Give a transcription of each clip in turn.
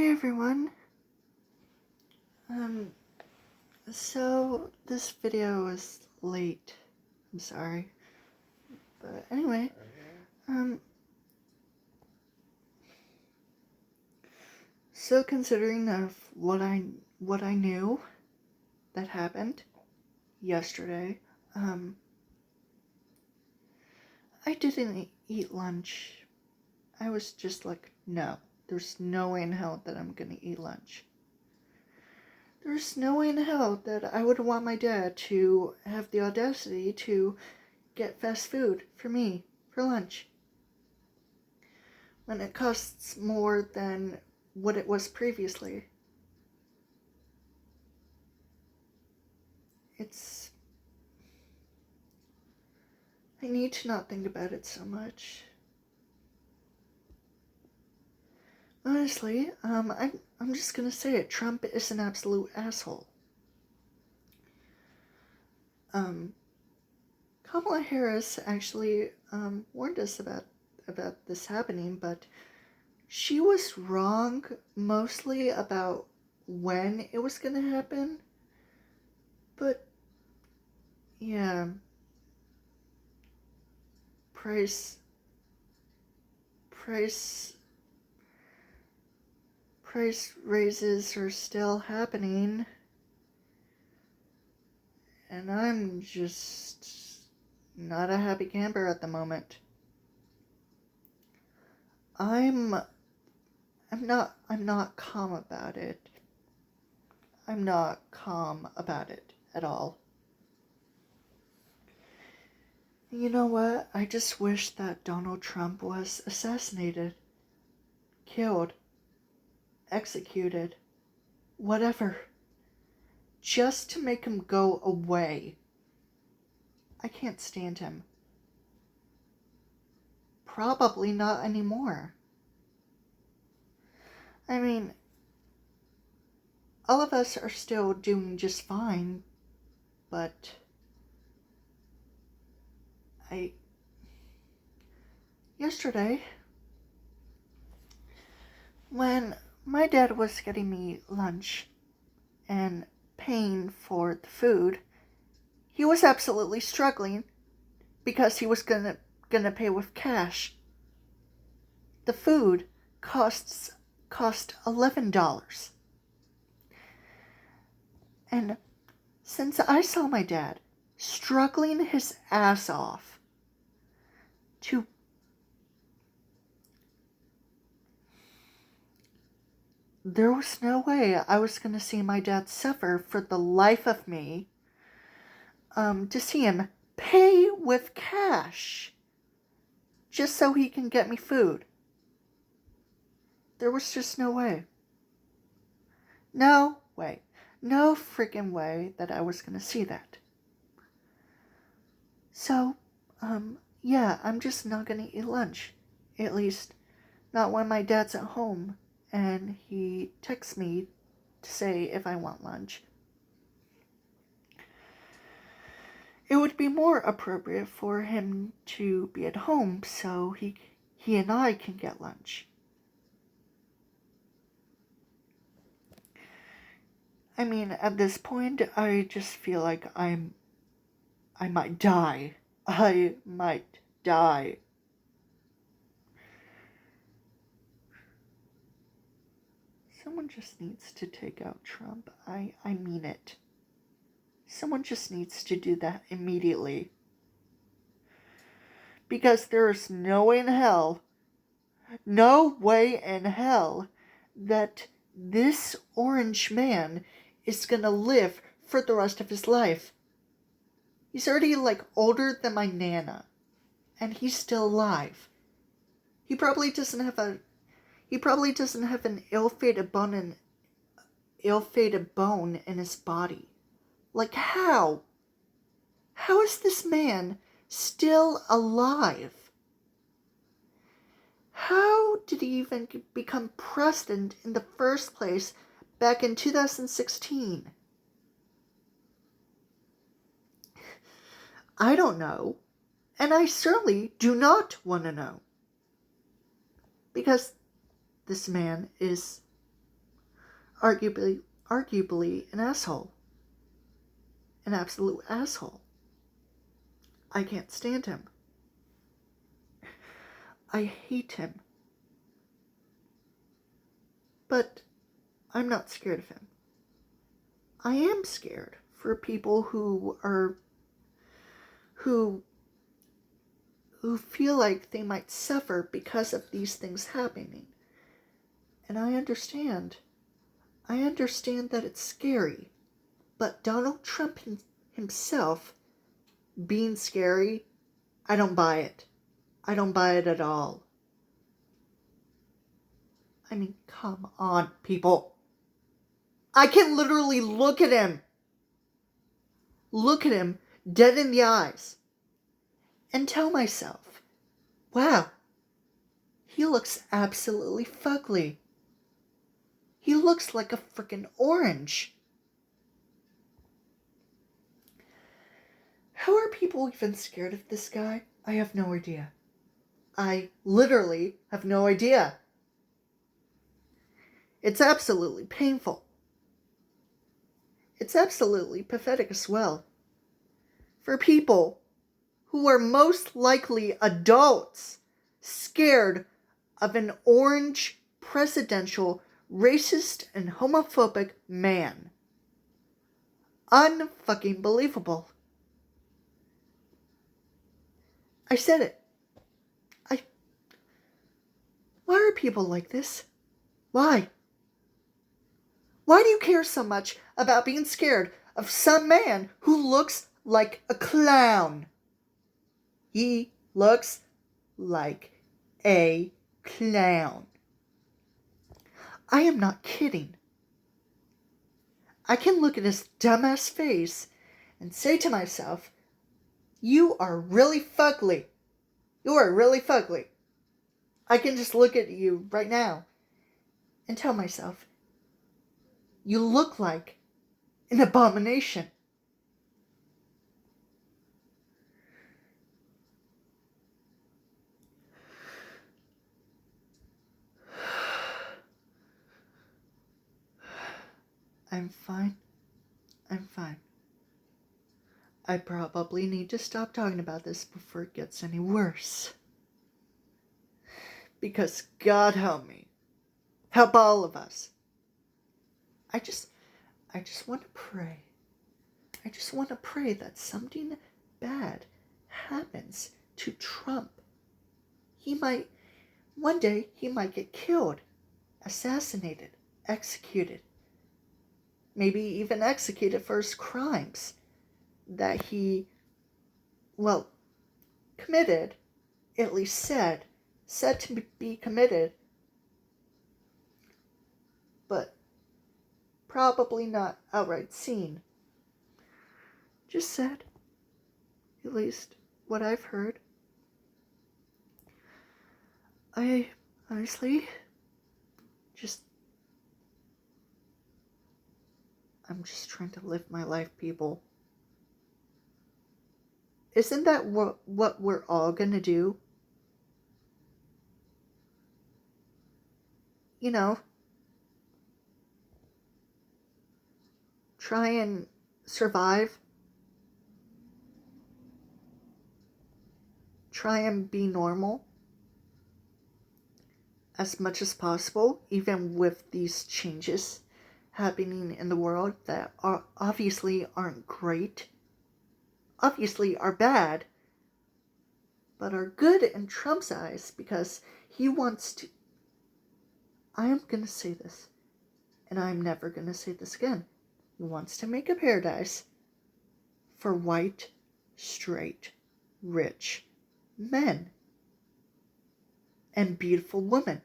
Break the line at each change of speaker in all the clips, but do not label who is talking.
Hi everyone. Um, so this video is late. I'm sorry. But anyway, so considering of what I knew that happened yesterday, I didn't eat lunch. I was just like, no, there's no way in hell that I'm gonna eat lunch. There's no way in hell that I would want my dad to have the audacity to get fast food for me for lunch when it costs more than what it was previously. I need to not think about it so much. Honestly, I'm just gonna say it. Trump is an absolute asshole. Kamala Harris actually warned us about this happening, but she was wrong mostly about when it was gonna happen. But yeah, price raises are still happening, and I'm just not a happy camper at the moment. I'm not calm about it. I'm not calm about it at all. You know what? I just wish that Donald Trump was assassinated, killed, executed, whatever. Just to make him go away. I can't stand him. Probably not anymore. I mean, all of us are still doing just fine, but yesterday, when my dad was getting me lunch and paying for the food, he was absolutely struggling because he was gonna pay with cash. The food cost $11. And since I saw my dad struggling his ass off to there was no way I was going to see my dad suffer for the life of me, to see him pay with cash just so he can get me food. There was just no way. No way. No freaking way that I was going to see that. So, yeah, I'm just not going to eat lunch. At least, not when my dad's at home and he texts me to say if I want lunch. It would be more appropriate for him to be at home so he and I can get lunch. I mean, at this point, I just feel like I might die. I might die. Someone just needs to take out Trump. I mean it. Someone just needs to do that immediately. Because there is no way in hell that this orange man is gonna live for the rest of his life. He's already older than my Nana, and he's still alive. He probably doesn't have an ill-fated bone in his body. Like, how? How is this man still alive? How did he even become president in the first place back in 2016? I don't know, and I certainly do not want to know. Because this man is arguably an asshole. An absolute asshole. I can't stand him. I hate him. But I'm not scared of him. I am scared for people who feel like they might suffer because of these things happening. And I understand. I understand that it's scary. But Donald Trump himself being scary, I don't buy it. I don't buy it at all. I mean, come on, people. I can literally look at him dead in the eyes, and tell myself, wow, he looks absolutely fugly. He looks like a freaking orange. How are people even scared of this guy? I have no idea. I literally have no idea. It's absolutely painful. It's absolutely pathetic as well. For people who are most likely adults scared of an orange presidential racist and homophobic man. Unfucking believable. I said it. Why are people like this? Why? Why do you care so much about being scared of some man who looks like a clown? He looks like a clown. I am not kidding. I can look at his dumbass face and say to myself, you are really fugly. You are really fugly. I can just look at you right now and tell myself, you look like an abomination. I'm fine. I'm fine. I probably need to stop talking about this before it gets any worse. Because God help me. Help all of us. I just want to pray. I just want to pray that something bad happens to Trump. One day he might get killed, assassinated, executed. Maybe even executed for his crimes that he, committed, at least said to be committed, but probably not outright seen. Just said, at least what I've heard. I honestly I'm just trying to live my life, people. Isn't that what we're all gonna do? You know, try and survive. Try and be normal as much as possible, even with these changes happening in the world that obviously aren't great, obviously are bad, but are good in Trump's eyes because he wants to. I am going to say this, and I'm never going to say this again. He wants to make a paradise for white, straight, rich men and beautiful women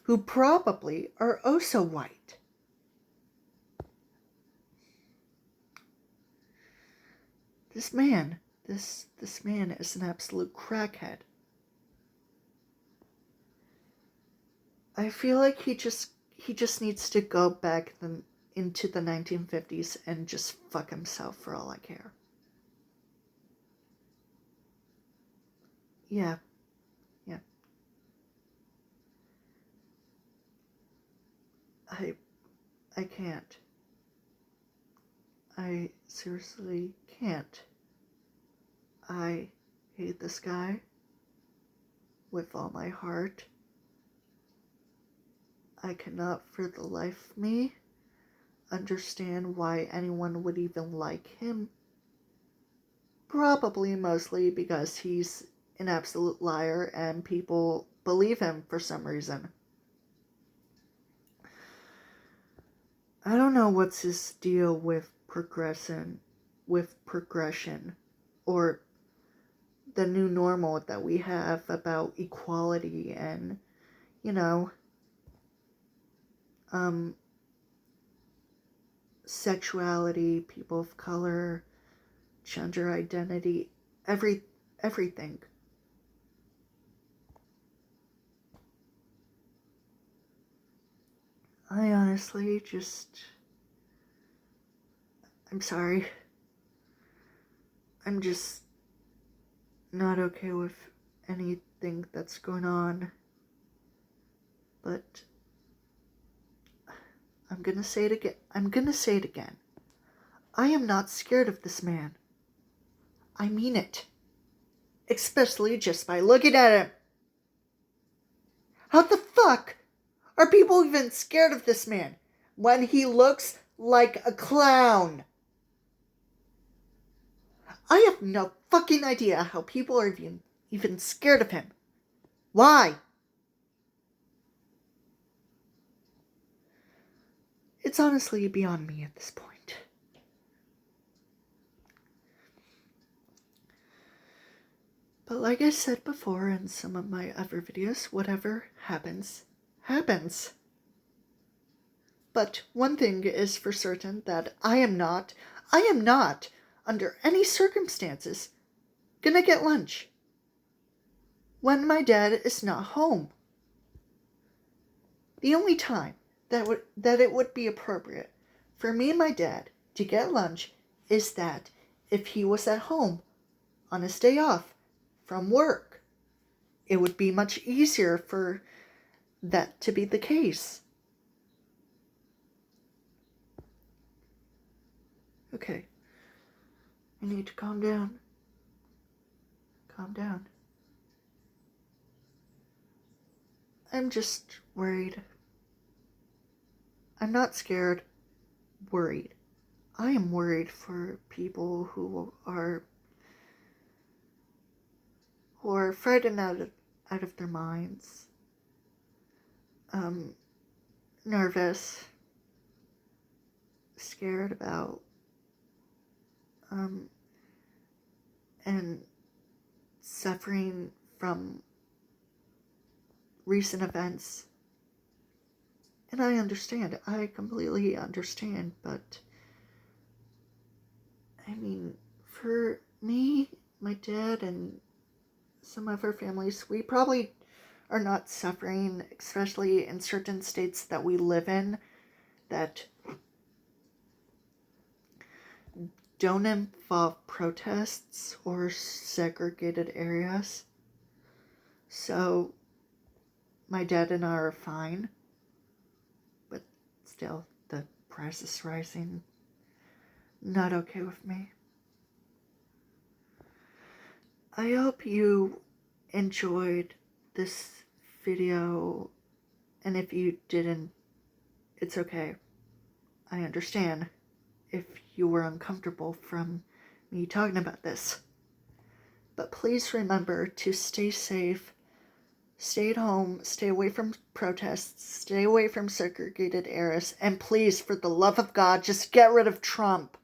who probably are also white. This man is an absolute crackhead. I feel like he just needs to go back into the 1950s and just fuck himself for all I care. Yeah. I can't. I seriously can't. I hate this guy with all my heart. I cannot for the life of me understand why anyone would even like him. Probably mostly because he's an absolute liar and people believe him for some reason. I don't know what's his deal with progression, or the new normal that we have about equality and, sexuality, people of color, gender identity, everything. I honestly I'm sorry. I'm just not okay with anything that's going on. But I'm gonna say it again. I am not scared of this man. I mean it. Especially just by looking at him. How the fuck are people even scared of this man when he looks like a clown? I have no fucking idea how people are even scared of him. Why? It's honestly beyond me at this point. But like I said before in some of my other videos, whatever happens, happens. But one thing is for certain, that I am not, under any circumstances, gonna get lunch when my dad is not home. The only time that it would be appropriate for me and my dad to get lunch is that if he was at home on his day off from work. It would be much easier for that to be the case. Okay. I need to calm down. Calm down. I'm just worried. I'm not scared. Worried. I am worried for people who are frightened out of their minds. Nervous. Scared about and suffering from recent events. And I understand. I completely understand. But, I mean, for me, my dad, and some of our families, we probably are not suffering, especially in certain states that we live in, that don't involve protests or segregated areas. So, my dad and I are fine. But still, the price is rising. Not okay with me. I hope you enjoyed this video. And if you didn't, it's okay. I understand if you were uncomfortable from me talking about this. But please remember to stay safe, stay at home, stay away from protests, stay away from segregated areas, and please, for the love of God, just get rid of Trump.